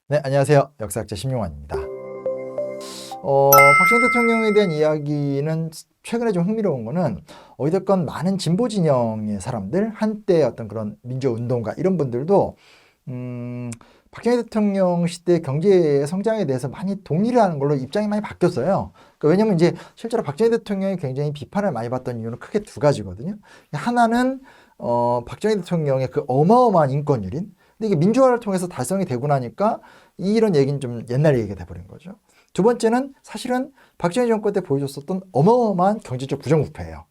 네, 안녕하세요. 역사학자 심용환입니다. 박정희 대통령에 대한 이야기는 최근에 좀 흥미로운 거는 어찌됐건 많은 진보 진영의 사람들, 한때 어떤 그런 민주운동가 이런 분들도 박정희 대통령 시대 경제 성장에 대해서 많이 동의를 하는 걸로 입장이 많이 바뀌었어요. 그러니까 왜냐면 이제 실제로 박정희 대통령이 굉장히 비판을 많이 받던 이유는 크게 두 가지거든요. 하나는 박정희 대통령의 그 어마어마한 인권유린. 근데 이게 민주화를 통해서 달성이 되고 나니까 이런 얘기는 좀 옛날 얘기가 돼버린 거죠. 두 번째는 사실은 박정희 정권 때 보여줬었던 어마어마한 경제적 부정부패예요.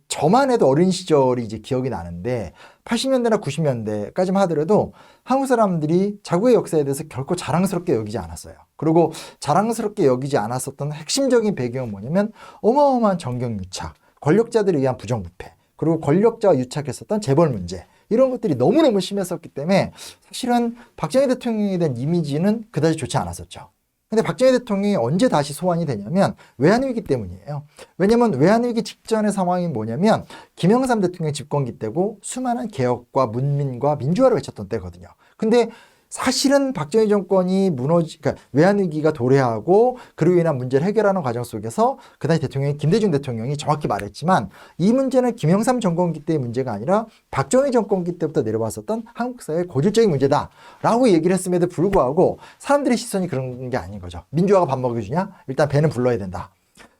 저만 해도 어린 시절이 이제 기억이 나는데 80년대나 90년대까지만 하더라도 한국 사람들이 자국의 역사에 대해서 결코 자랑스럽게 여기지 않았어요. 그리고 자랑스럽게 여기지 않았었던 핵심적인 배경은 뭐냐면 어마어마한 정경유착, 권력자들에 의한 부정부패, 그리고 권력자와 유착했었던 재벌 문제, 이런 것들이 너무너무 심했었기 때문에 사실은 박정희 대통령에 대한 이미지는 그다지 좋지 않았었죠. 근데 박정희 대통령이 언제 다시 소환이 되냐면 외환위기 때문이에요. 왜냐면 외환위기 직전의 상황이 뭐냐면 김영삼 대통령 집권기 때고 수많은 개혁과 문민과 민주화를 외쳤던 때거든요. 근데 사실은 박정희 정권이 그러니까 외환위기가 도래하고 그로 인한 문제를 해결하는 과정 속에서 그 당시 대통령이 김대중 대통령이 정확히 말했지만 이 문제는 김영삼 정권기 때의 문제가 아니라 박정희 정권기 때부터 내려왔었던 한국 사회의 고질적인 문제다라고 얘기를 했음에도 불구하고 사람들의 시선이 그런 게 아닌 거죠. 민주화가 밥 먹여주냐? 일단 배는 불러야 된다.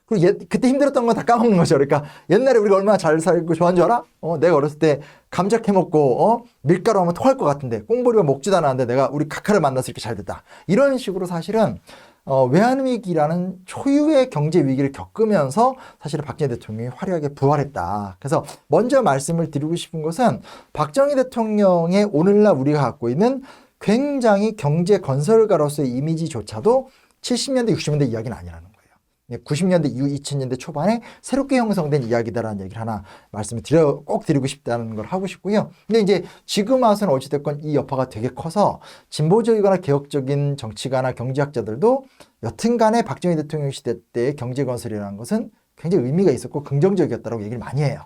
그리고 그때 힘들었던 건 다 까먹는 거죠. 그러니까 옛날에 우리가 얼마나 잘 살고 좋아한 줄 알아? 내가 어렸을 때 감자 캐먹고 밀가루 하면 토할 것 같은데 꽁보리가 먹지도 않았는데 내가 우리 카카를 만나서 이렇게 잘 됐다. 이런 식으로 사실은 외환위기라는 초유의 경제 위기를 겪으면서 사실은 박정희 대통령이 화려하게 부활했다. 그래서 먼저 말씀을 드리고 싶은 것은 박정희 대통령의 오늘날 우리가 갖고 있는 굉장히 경제 건설가로서의 이미지조차도 70년대, 60년대 이야기는 아니라는 거예요. 90년대 이후 2000년대 초반에 새롭게 형성된 이야기다라는 얘기를 하나 말씀을 꼭 드리고 싶다는 걸 하고 싶고요. 근데 이제 지금 와서는 어찌됐건 이 여파가 되게 커서 진보적이거나 개혁적인 정치가나 경제학자들도 여튼간에 박정희 대통령 시대 때의 경제 건설이라는 것은 굉장히 의미가 있었고 긍정적이었다고 얘기를 많이 해요.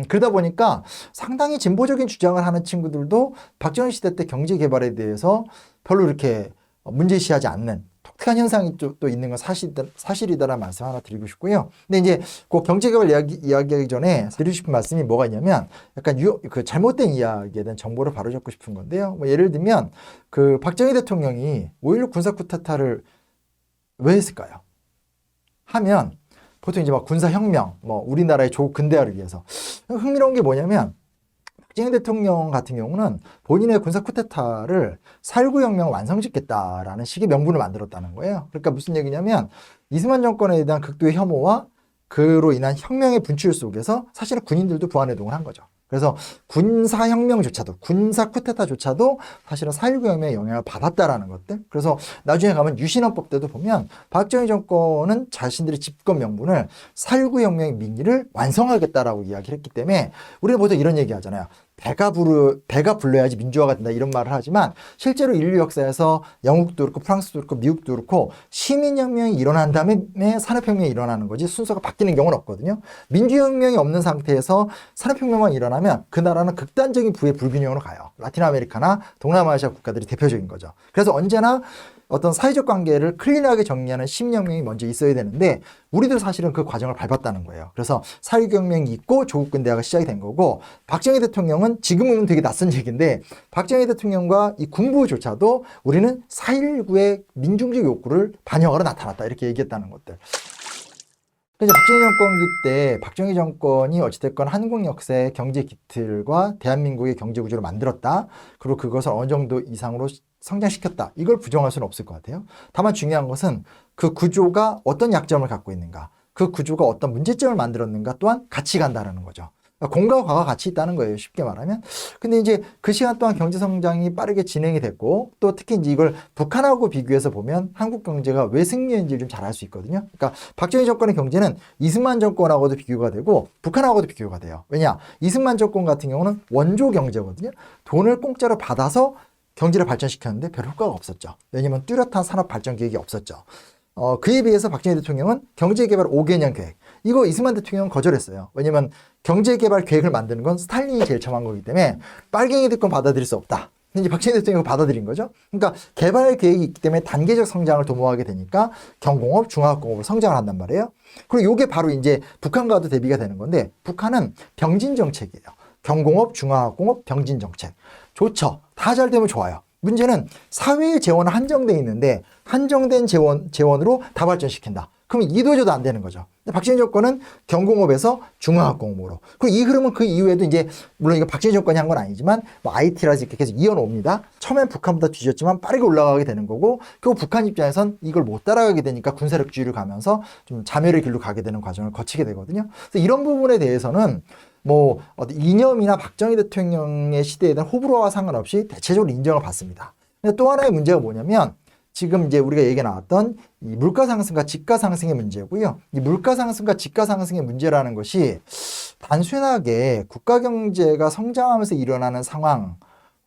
그러다 보니까 상당히 진보적인 주장을 하는 친구들도 박정희 시대 때 경제 개발에 대해서 별로 이렇게 문제시하지 않는 독특한 현상이 또 있는 건 사실이다라는 말씀 하나 드리고 싶고요. 근데 이제 그 경제개발 이야기하기 전에 드리고 싶은 말씀이 뭐가 있냐면 약간 그 잘못된 이야기에 대한 정보를 바로잡고 싶은 건데요. 뭐 예를 들면 그 박정희 대통령이 5.16 군사 쿠데타를 왜 했을까요? 하면 보통 이제 막 군사혁명, 뭐 우리나라의 조국 근대화를 위해서. 흥미로운 게 뭐냐면 박정희 대통령 같은 경우는 본인의 군사 쿠데타를 4.19 혁명 완성짓겠다라는 식의 명분을 만들었다는 거예요. 그러니까 무슨 얘기냐면 이승만 정권에 대한 극도의 혐오와 그로 인한 혁명의 분출 속에서 사실은 군인들도 부안해동을 한 거죠. 그래서 군사혁명조차도, 군사 쿠데타조차도 사실은 4.19 혁명의 영향을 받았다라는 것들. 그래서 나중에 가면 유신헌법 때도 보면 박정희 정권은 자신들의 집권 명분을 4.19 혁명의 민의를 완성하겠다라고 이야기를 했기 때문에 우리는 보통 이런 얘기 하잖아요. 배가 불러야지 민주화가 된다 이런 말을 하지만 실제로 인류 역사에서 영국도 그렇고 프랑스도 그렇고 미국도 그렇고 시민혁명이 일어난 다음에 산업혁명이 일어나는 거지 순서가 바뀌는 경우는 없거든요. 민주혁명이 없는 상태에서 산업혁명만 일어나면 그 나라는 극단적인 부의 불균형으로 가요. 라틴 아메리카나 동남아시아 국가들이 대표적인 거죠. 그래서 언제나 어떤 사회적 관계를 클린하게 정리하는 시민혁명이 먼저 있어야 되는데 우리도 사실은 그 과정을 밟았다는 거예요. 그래서 4.19 혁명이 있고 조국 근대화가 시작이 된 거고 박정희 대통령은 지금은 되게 낯선 얘기인데 박정희 대통령과 이 군부조차도 우리는 4.19의 민중적 욕구를 반영하러 나타났다 이렇게 얘기했다는 것들. 이제 박정희 정권기 때 박정희 정권이 어찌됐건 한국 역사의 경제 기틀과 대한민국의 경제 구조를 만들었다. 그리고 그것을 어느 정도 이상으로 성장시켰다. 이걸 부정할 수는 없을 것 같아요. 다만 중요한 것은 그 구조가 어떤 약점을 갖고 있는가, 그 구조가 어떤 문제점을 만들었는가 또한 같이 간다는 거죠. 공과 과가 같이 있다는 거예요. 쉽게 말하면. 근데 이제 그 시간 동안 경제 성장이 빠르게 진행이 됐고 또 특히 이제 이걸 북한하고 비교해서 보면 한국 경제가 왜 승리했는지를 좀 잘 알 수 있거든요. 그러니까 박정희 정권의 경제는 이승만 정권하고도 비교가 되고 북한하고도 비교가 돼요. 왜냐? 이승만 정권 같은 경우는 원조 경제거든요. 돈을 공짜로 받아서 경제를 발전시켰는데 별 효과가 없었죠. 왜냐하면 뚜렷한 산업 발전 계획이 없었죠. 그에 비해서 박정희 대통령은 경제개발 5개년 계획. 이거 이승만 대통령은 거절했어요. 왜냐면 경제개발 계획을 만드는 건 스탈린이 제일 처음 한 거기 때문에 빨갱이들 건 받아들일 수 없다. 근데 이제 박정희 대통령이 받아들인 거죠. 그러니까 개발 계획이 있기 때문에 단계적 성장을 도모하게 되니까 경공업, 중화학공업을 성장을 한단 말이에요. 그리고 이게 바로 이제 북한과도 대비가 되는 건데, 북한은 병진 정책이에요. 경공업, 중화학공업, 병진 정책. 좋죠. 다 잘 되면 좋아요. 문제는 사회의 재원은 한정돼 있는데 한정된 재원으로 다 발전시킨다. 그럼 이도저도 안 되는 거죠. 박정희 정권은 경공업에서 중화학공업으로. 그리고 이 흐름은 그 이후에도 이제 물론 이거 박정희 정권이 한 건 아니지만 뭐 IT라서 이렇게 계속 이어놓습니다. 처음엔 북한보다 뒤졌지만 빠르게 올라가게 되는 거고, 결국 북한 입장에선 이걸 못 따라가게 되니까 군사력주의를 가면서 좀 자멸의 길로 가게 되는 과정을 거치게 되거든요. 그래서 이런 부분에 대해서는 뭐 이념이나 박정희 대통령의 시대에 대한 호불호와 상관없이 대체적으로 인정을 받습니다. 근데 또 하나의 문제가 뭐냐면, 지금 이제 우리가 얘기 나왔던 이 물가 상승과 집가 상승의 문제고요. 이 물가 상승과 집가 상승의 문제라는 것이 단순하게 국가 경제가 성장하면서 일어나는 상황,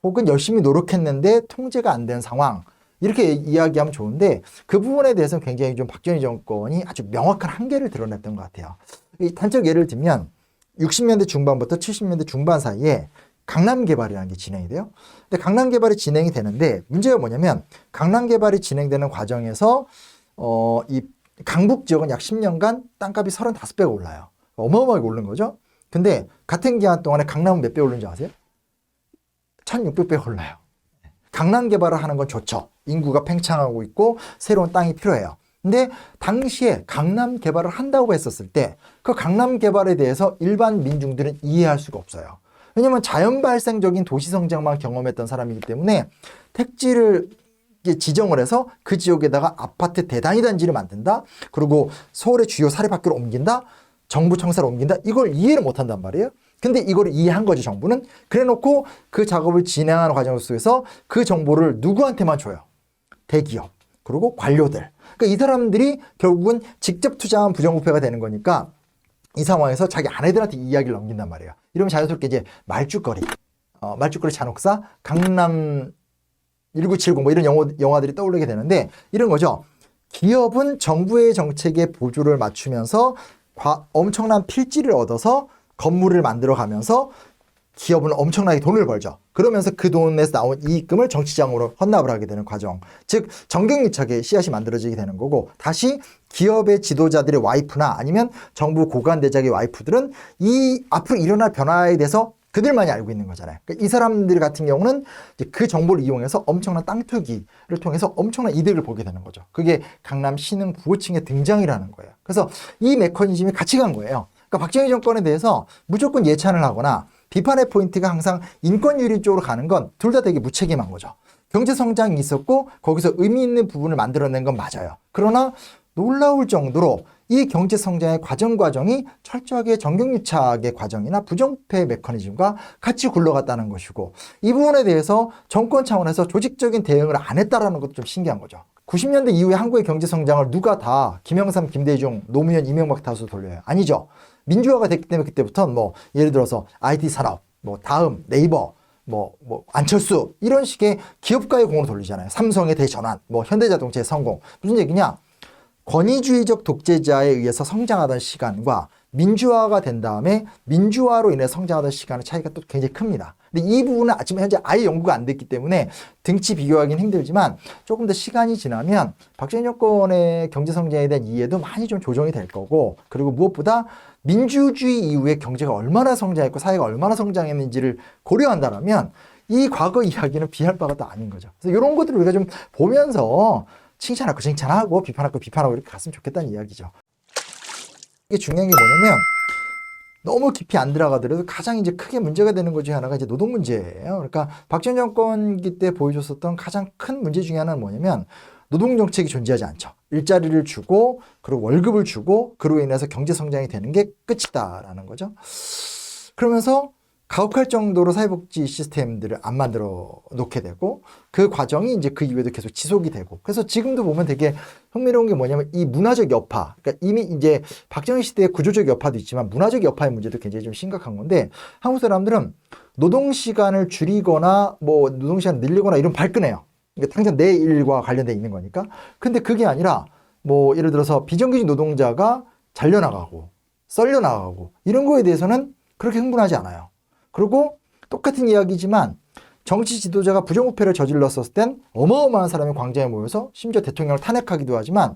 혹은 열심히 노력했는데 통제가 안 된 상황, 이렇게 이야기하면 좋은데, 그 부분에 대해서는 굉장히 좀 박정희 정권이 아주 명확한 한계를 드러냈던 것 같아요. 이 단적 예를 들면 60년대 중반부터 70년대 중반 사이에 강남 개발이라는 게 진행이 돼요. 근데 강남 개발이 진행이 되는데 문제가 뭐냐면, 강남 개발이 진행되는 과정에서 이 강북 지역은 약 10년간 땅값이 35배가 올라요. 어마어마하게 오른 거죠. 근데 같은 기간 동안에 강남은 몇 배 오른지 아세요? 1600배 올라요. 강남 개발을 하는 건 좋죠. 인구가 팽창하고 있고 새로운 땅이 필요해요. 근데 당시에 강남 개발을 한다고 했었을 때 그 강남 개발에 대해서 일반 민중들은 이해할 수가 없어요. 왜냐면 자연 발생적인 도시 성장만 경험했던 사람이기 때문에 택지를 지정을 해서 그 지역에다가 아파트 대단위 단지를 만든다. 그리고 서울의 주요 사립학교를 옮긴다. 정부 청사를 옮긴다. 이걸 이해를 못한단 말이에요. 근데 이걸 이해한 거죠, 정부는. 그래 놓고 그 작업을 진행하는 과정 속에서 그 정보를 누구한테만 줘요? 대기업, 그리고 관료들. 그러니까 이 사람들이 결국은 직접 투자한 부정부패가 되는 거니까 이 상황에서 자기 아내들한테 이야기를 넘긴단 말이에요. 이러면 자연스럽게 이제 말죽거리 잔혹사, 강남 1970 뭐 이런 영화들이 떠오르게 되는데, 이런 거죠. 기업은 정부의 정책에 보조를 맞추면서 엄청난 필지를 얻어서 건물을 만들어 가면서 기업은 엄청나게 돈을 벌죠. 그러면서 그 돈에서 나온 이익금을 정치장으로 헌납을 하게 되는 과정. 즉 정경유착의 씨앗이 만들어지게 되는 거고, 다시 기업의 지도자들의 와이프나 아니면 정부 고관대작의 와이프들은 이 앞으로 일어날 변화에 대해서 그들만이 알고 있는 거잖아요. 그러니까 이 사람들 같은 경우는 이제 그 정보를 이용해서 엄청난 땅 투기를 통해서 엄청난 이득을 보게 되는 거죠. 그게 강남 신흥 부호층의 등장이라는 거예요. 그래서 이 메커니즘이 같이 간 거예요. 그러니까 박정희 정권에 대해서 무조건 예찬을 하거나 비판의 포인트가 항상 인권유리 쪽으로 가는 건 둘 다 되게 무책임한 거죠. 경제성장이 있었고 거기서 의미 있는 부분을 만들어낸 건 맞아요. 그러나 놀라울 정도로 이 경제성장의 과정이 철저하게 정경유착의 과정이나 부정부패 메커니즘과 같이 굴러갔다는 것이고, 이 부분에 대해서 정권 차원에서 조직적인 대응을 안 했다는 것도 좀 신기한 거죠. 90년대 이후에 한국의 경제성장을 누가 다 김영삼, 김대중, 노무현, 이명박 탓으로 돌려요? 아니죠. 민주화가 됐기 때문에 그때부터 뭐 예를 들어서 IT 산업, 뭐 다음 네이버, 뭐 안철수 이런 식의 기업가의 공으로 돌리잖아요. 삼성의 대전환, 뭐 현대자동차의 성공. 무슨 얘기냐? 권위주의적 독재자에 의해서 성장하던 시간과 민주화가 된 다음에 민주화로 인해 성장하던 시간의 차이가 또 굉장히 큽니다. 근데 이 부분은 지금 현재 아예 연구가 안 됐기 때문에 등치 비교하기는 힘들지만 조금 더 시간이 지나면 박정희 정권의 경제 성장에 대한 이해도 많이 좀 조정이 될 거고, 그리고 무엇보다 민주주의 이후에 경제가 얼마나 성장했고 사회가 얼마나 성장했는지를 고려한다면 이 과거 이야기는 비할 바가 또 아닌 거죠. 그래서 이런 것들을 우리가 좀 보면서 칭찬하고 칭찬하고 비판하고 비판하고 이렇게 갔으면 좋겠다는 이야기죠. 이게 중요한 게 뭐냐면, 너무 깊이 안 들어가더라도 가장 이제 크게 문제가 되는 것 중에 하나가 이제 노동 문제예요. 그러니까 박정희 정권기 때 보여줬었던 가장 큰 문제 중에 하나는 뭐냐면, 노동 정책이 존재하지 않죠. 일자리를 주고 그리고 월급을 주고 그로 인해서 경제 성장이 되는 게 끝이다라는 거죠. 그러면서 가혹할 정도로 사회복지 시스템들을 안 만들어 놓게 되고, 그 과정이 이제 그 이후에도 계속 지속이 되고, 그래서 지금도 보면 되게 흥미로운 게 뭐냐면 이 문화적 여파, 그러니까 이미 이제 박정희 시대의 구조적 여파도 있지만 문화적 여파의 문제도 굉장히 좀 심각한 건데, 한국 사람들은 노동시간을 줄이거나 뭐 노동시간을 늘리거나 이런 발끈해요. 그러니까 당장 내 일과 관련돼 있는 거니까. 근데 그게 아니라 뭐 예를 들어서 비정규직 노동자가 잘려나가고 썰려나가고 이런 거에 대해서는 그렇게 흥분하지 않아요. 그리고 똑같은 이야기지만 정치 지도자가 부정부패를 저질렀었을 땐 어마어마한 사람이 광장에 모여서 심지어 대통령을 탄핵하기도 하지만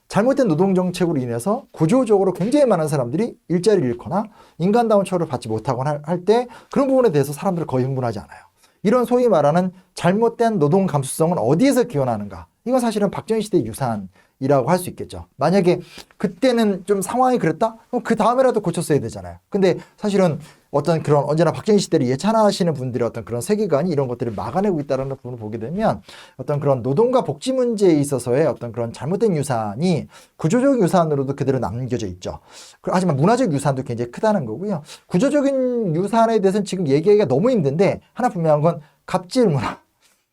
잘못된 노동정책으로 인해서 구조적으로 굉장히 많은 사람들이 일자리를 잃거나 인간다운 처우를 받지 못하거나 할 때 그런 부분에 대해서 사람들 거의 흥분하지 않아요. 이런 소위 말하는 잘못된 노동 감수성은 어디에서 기원하는가? 이건 사실은 박정희 시대의 유산이라고 할 수 있겠죠. 만약에 그때는 좀 상황이 그랬다? 그럼 그 다음에라도 고쳤어야 되잖아요. 근데 사실은 어떤 그런 언제나 박정희 시대를 예찬하시는 분들의 어떤 그런 세계관이 이런 것들을 막아내고 있다는 부분을 보게 되면 어떤 그런 노동과 복지 문제에 있어서의 어떤 그런 잘못된 유산이 구조적 유산으로도 그대로 남겨져 있죠. 하지만 문화적 유산도 굉장히 크다는 거고요. 구조적인 유산에 대해서는 지금 얘기하기가 너무 힘든데 하나 분명한 건 갑질 문화.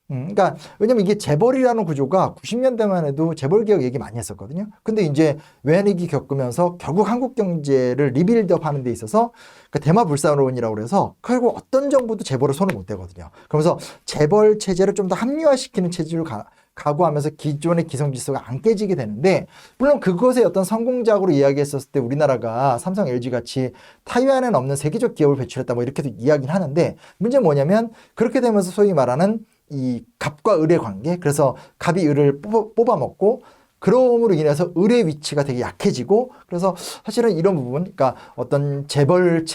그러니까 왜냐면 이게 재벌이라는 구조가 90년대만 해도 재벌 개혁 얘기 많이 했었거든요. 근데 이제 외환위기 겪으면서 결국 한국 경제를 리빌드업 하는 데 있어서 그러니까 대마불사론이라고 그래서 결국 어떤 정부도 재벌을 손을 못 대거든요. 그러면서 재벌 체제를 좀 더 합리화시키는 체제로 가고하면서 기존의 기성질서가 안 깨지게 되는데 물론 그것의 어떤 성공작으로 이야기했었을 때 우리나라가 삼성, LG 같이 타이완에는 없는 세계적 기업을 배출했다 뭐 이렇게도 이야기는 하는데 문제는 뭐냐면 그렇게 되면서 소위 말하는 이 갑과 을의 관계, 그래서 갑이 을을 뽑아먹고 그럼으로 인해서 을의 위치가 되게 약해지고 그래서 사실은 이런 부분, 그러니까 어떤 재벌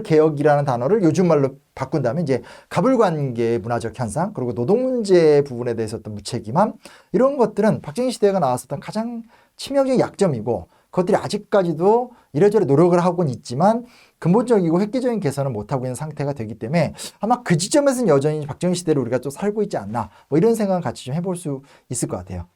개혁이라는 단어를 요즘 말로 바꾼다면 이제 갑을관계의 문화적 현상, 그리고 노동 문제 부분에 대해서 어떤 무책임함, 이런 것들은 박정희 시대가 나왔었던 가장 치명적인 약점이고 그것들이 아직까지도 이래저래 노력을 하고는 있지만 근본적이고 획기적인 개선을 못하고 있는 상태가 되기 때문에 아마 그 지점에서는 여전히 박정희 시대를 우리가 또 살고 있지 않나 뭐 이런 생각을 같이 좀 해볼 수 있을 것 같아요.